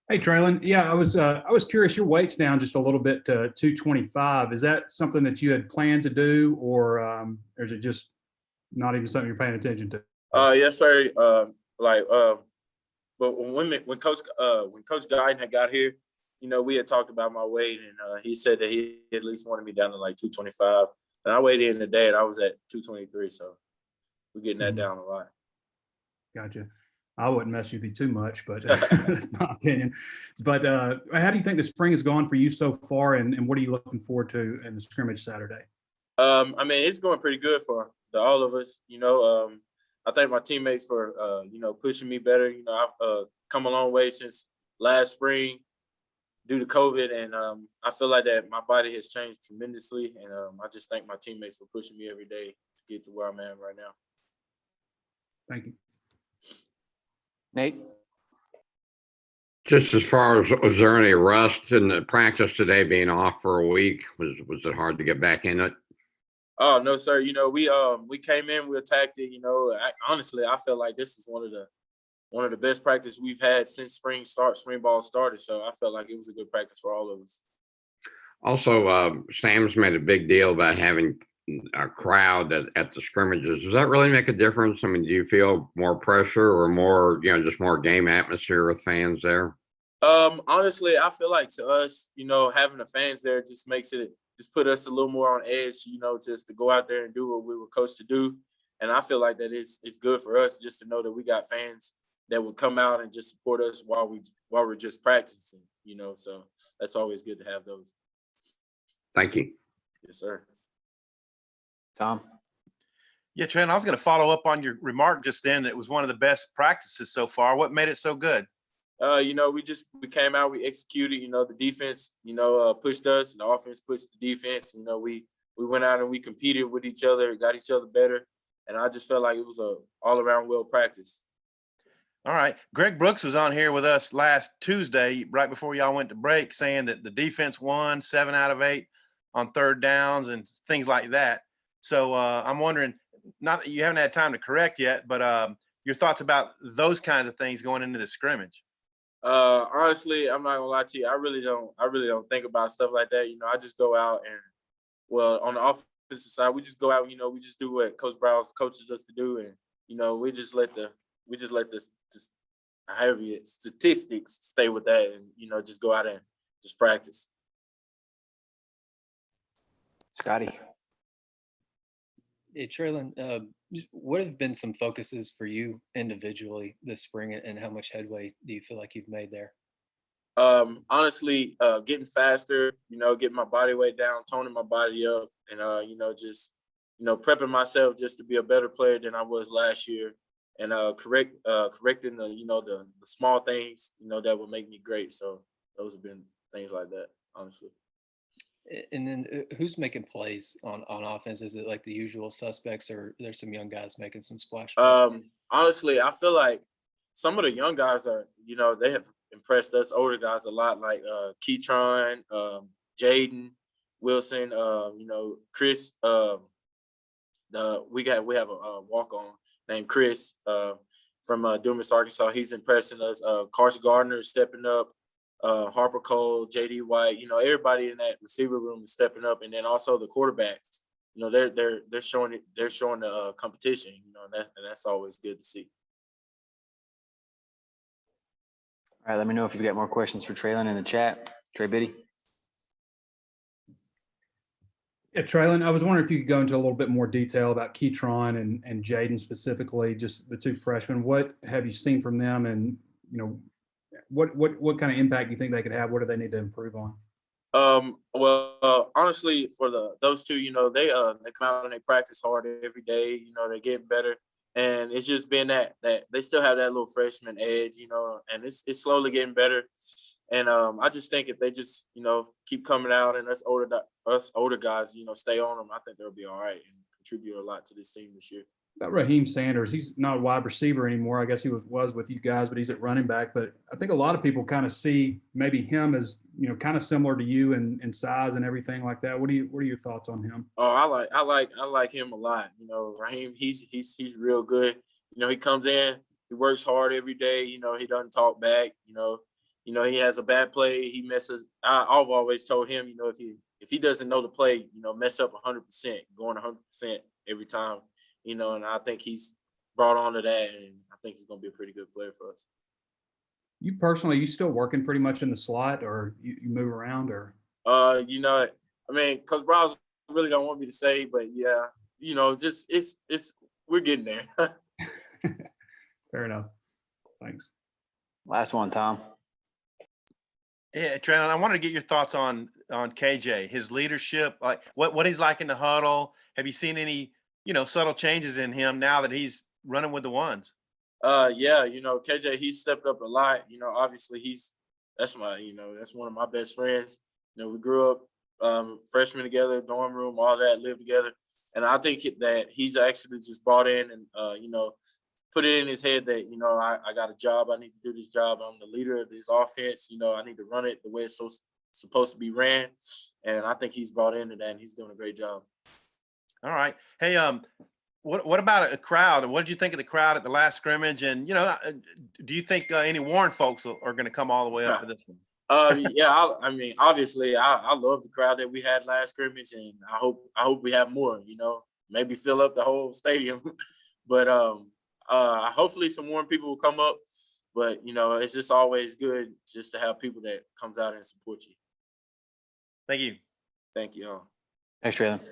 Hey, Treylon. Yeah, I was curious. Your weight's down just a little bit to 225. Is that something that you had planned to do, or is it just not even something you're paying attention to? Yes, sir. But when Coach Guyton had got here, we had talked about my weight, and he said that he at least wanted me down to like 225. And I weighed in today, and I was at 223. So we're getting that Mhm. down a lot. Gotcha. I wouldn't mess with you too much, but that's my opinion. But how do you think the spring has gone for you so far, and what are you looking forward to in the scrimmage Saturday? I mean, it's going pretty good for all of us. I thank my teammates for pushing me better. I've come a long way since last spring due to COVID, and I feel like that my body has changed tremendously, and I just thank my teammates for pushing me every day to get to where I'm at right now. Thank you. Nate? Just as far as, was there any rust in the practice today being off for a week? Was it hard to get back in it? Oh no, sir. We came in, we attacked it. Honestly, I feel like this is one of the best practice we've had since spring ball started. So I felt like it was a good practice for all of us. Also, Sam's made a big deal about having a crowd at the scrimmages. Does that really make a difference? I mean, do you feel more pressure or more, just more game atmosphere with fans there? Honestly, I feel like to us, having the fans there just put us a little more on edge, just to go out there and do what we were coached to do. And I feel like that it's good for us just to know that we got fans that will come out and just support us while we're just practicing, so that's always good to have those. Thank you. Yes, sir. Tom? Yeah, Trent, I was going to follow up on your remark just then. It was one of the best practices so far. What made it so good? We came out, we executed. The defense, pushed us, and the offense pushed the defense. We went out and we competed with each other, got each other better, and I just felt like it was a all around well practice. All right. Greg Brooks was on here with us last Tuesday, right before y'all went to break, saying that the defense won 7 out of 8 on third downs and things like that. So I'm wondering, not that you haven't had time to correct yet, but your thoughts about those kinds of things going into the scrimmage. Honestly, I'm not gonna lie to you. I really don't think about stuff like that. I just go out and, well, on the offensive side, we just go out. We just do what Coach Browse coaches us to do, and we just let the statistics stay with that, and just go out and just practice. Scotty? Hey, Treylon, what have been some focuses for you individually this spring, and how much headway do you feel like you've made there? Honestly, getting faster, getting my body weight down, toning my body up, and just prepping myself just to be a better player than I was last year, and correcting the small things that will make me great. So those have been things like that, honestly. And then who's making plays on offense? Is it like the usual suspects, or there's some young guys making some splash plays? Honestly, I feel like some of the young guys are, they have impressed us older guys a lot, like Keytron, Jaden, Wilson, Chris. We have a walk on named Chris from Dumas, Arkansas. He's impressing us. Carson Gardner is stepping up. Harper Cole, JD White, everybody in that receiver room is stepping up, and then also the quarterbacks. They're showing it. They're showing the competition. And that's always good to see. All right, let me know if you've got more questions for Treylon in the chat. Trey Biddy? Yeah, Treylon, I was wondering if you could go into a little bit more detail about Keytron and Jaden specifically, just the two freshmen. What have you seen from them, and what kind of impact do you think they could have? What do they need to improve on? Well, honestly, for those two, they come out and they practice hard every day. They're getting better, and it's just been that they still have that little freshman edge, and it's slowly getting better. And I just think if they just keep coming out, and us older guys, stay on them, I think they'll be all right and contribute a lot to this team this year. About Raheem Sanders, he's not a wide receiver anymore. I guess he was with you guys, but he's at running back. But I think a lot of people kind of see maybe him as kind of similar to you in size and everything like that. What are your thoughts on him? Oh, I like him a lot. Raheem, he's real good. He comes in, he works hard every day. He doesn't talk back. You know, he has a bad play, he messes. I've always told him, you know, if he doesn't know the play, you know, mess up 100%, going 100% every time, you know, and I think he's brought on to that, and I think he's going to be a pretty good player for us. You personally, you still working pretty much in the slot, or you move around, or? You know, I mean, Coach Browse really don't want me to say, but yeah, you know, just it's we're getting there. Fair enough. Thanks. Last one, Tom. Yeah, Treylon, I wanted to get your thoughts on KJ, his leadership, like what he's like in the huddle. Have you seen any, you know, subtle changes in him now that he's running with the ones? Yeah, you know, KJ, he stepped up a lot. You know, obviously that's one of my best friends. You know, we grew up freshmen together, dorm room, all that, lived together. And I think that he's actually just brought in and, you know, put it in his head that, you know, I got a job. I need to do this job. I'm the leader of this offense. You know, I need to run it the way it's supposed to be ran. And I think he's brought into that, and he's doing a great job. All right. Hey, what about a crowd? What did you think of the crowd at the last scrimmage? And, you know, do you think any Warren folks are going to come all the way up for this one? Yeah, I mean, obviously, I love the crowd that we had last scrimmage, and I hope we have more. You know, maybe fill up the whole stadium, but hopefully some more people will come up. But you know, it's just always good just to have people that comes out and support you. Thank you. Thank you all. Thanks, Treylon.